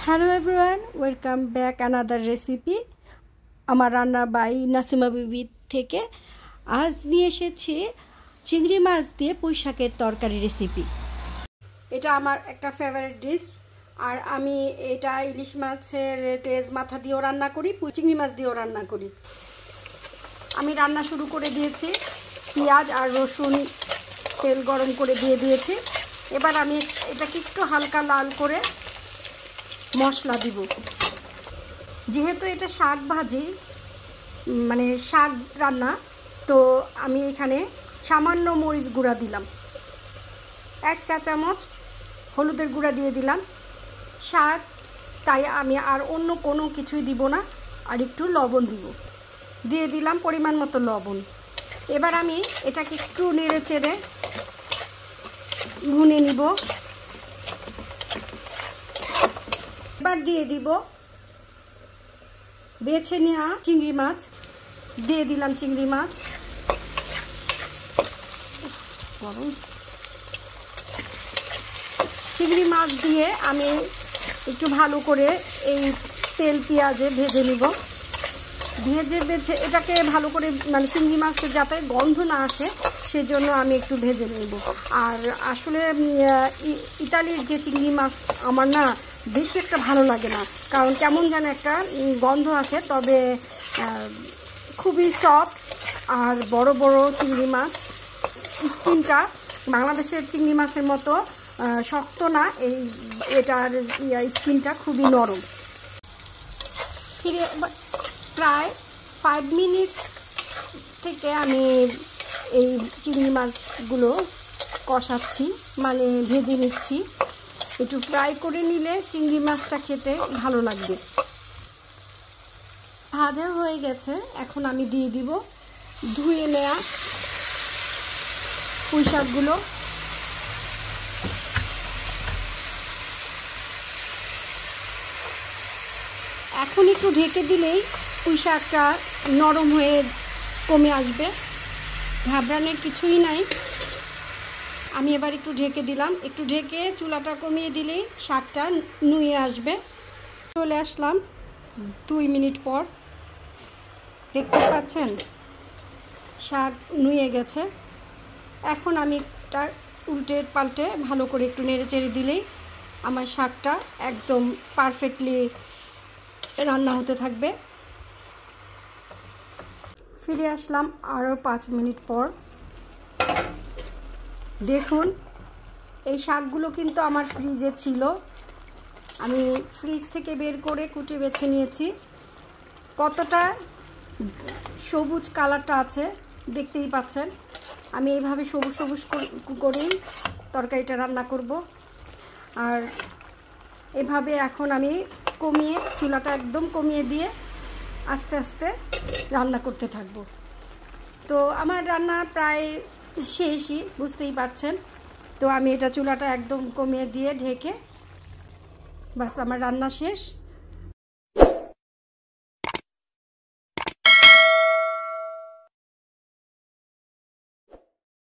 Hello everyone, welcome back another recipe আমার রান্না by Nasima বিবি থেকে। আজ নিয়ে এসেছি চিংড়ি মাছ দিয়ে পুঁই শাকের তরকারি রেসিপি। এটা আমার একটা ফেভারিট ডিশ, আর আমি এটা ইলিশ মাছের তেজ মাথা দিয়েও রান্না করি, চিংড়ি মাছ দিয়েও রান্না করি। আমি রান্না শুরু করে দিয়েছি, পেঁয়াজ আর রসুন তেল গরম করে দিয়ে দিয়েছি। এবার আমি এটাকে একটু হালকা লাল করে মশলা দিব। যেহেতু এটা শাক ভাজি, মানে শাক রান্না, তো আমি এখানে সামান্য মরিচ গুঁড়া দিলাম, 1 চা চামচ হলুদের গুঁড়া দিয়ে দিলাম। শাক তাই আমি আর অন্য কোনো কিছুই দিব না, আর একটু লবণ দিয়ে দিলাম পরিমাণ মতো লবণ। এবার আমি এটাকে একটু নেড়ে চেড়ে ভুনে নিব। এবার দিয়ে দিব বেছে নেওয়া চিংড়ি মাছ, দিয়ে দিলাম চিংড়ি মাছ। চিংড়ি মাছ দিয়ে আমি একটু ভালো করে এই তেল পেঁয়াজে ভেজে নিব। ভেজে এটাকে ভালো করে, মানে চিংড়ি মাছের যাতে গন্ধ না আসে সেজন্য আমি একটু ভেজে নেব। আর আসলে ইতালির যে চিংড়ি মাছ আমার না বেশি একটা ভালো লাগে না, কারণ কেমন যেন একটা গন্ধ আসে। তবে খুবই সফট আর বড় বড় চিংড়ি মাছ, স্কিনটা বাংলাদেশের চিংড়ি মাছের মতো শক্ত না, এটার স্কিনটা খুবই নরম। ফিরে প্রায় 5 মিনিট থেকে আমি এই চিংড়ি মাছগুলো কষাচ্ছি, মানে ভেজে নিচ্ছি। একটু ফ্রাই করে নিলে চিংড়ি মাছটা খেতে ভালো লাগবে। ভাজা হয়ে গেছে, এখন আমি দিয়ে দিব ধুয়ে নেওয়া পুঁই শাকগুলো। এখন একটু ঢেকে দিলেই পুঁই শাকটা নরম হয়ে কমে আসবে, ঘাবড়ানোর কিছুই নাই। আমি এবার একটু ঢেকে দিলাম, একটু ঢেকে চুলাটা কমিয়ে দিলেই শাকটা নুয়ে আসবে। চলে আসলাম 2 মিনিট পর, দেখতে পাচ্ছেন শাক নুয়ে গেছে। এখন আমি এটা উল্টে পাল্টে ভালো করে একটু নেড়ে চেড়ে দিলেই আমার শাকটা একদম পারফেক্টলি রান্না হতে থাকবে। ফিরে আসলাম আরও 5 মিনিট পর। দেখুন, এই শাকগুলো কিন্তু আমার ফ্রিজে ছিল, আমি ফ্রিজ থেকে বের করে কুটে বেছে নিয়েছি। কতটা সবুজ কালারটা আছে দেখতেই পাচ্ছেন। আমি এইভাবে সবুজ সবুজ করেই তরকারিটা রান্না করব। আর এভাবে এখন আমি চুলাটা একদম কমিয়ে দিয়ে আস্তে আস্তে রান্না করতে থাকব। তো আমার রান্না প্রায় শেষই, বুঝতেই পারছেন। তো আমি এটা চুলাটা একদম কমিয়ে দিয়ে ঢেকে, বাস আমার রান্না শেষ।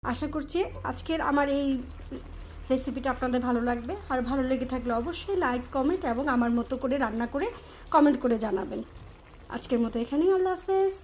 আশা করছি আজকের আমার এই রেসিপিটা আপনাদের ভালো লাগবে, আর ভালো লেগে থাকলে অবশ্যই লাইক, কমেন্ট এবং আমার মতো করে রান্না করে কমেন্ট করে জানাবেন। আজকের মতো এখানেই, আল্লাহ হাফেজ।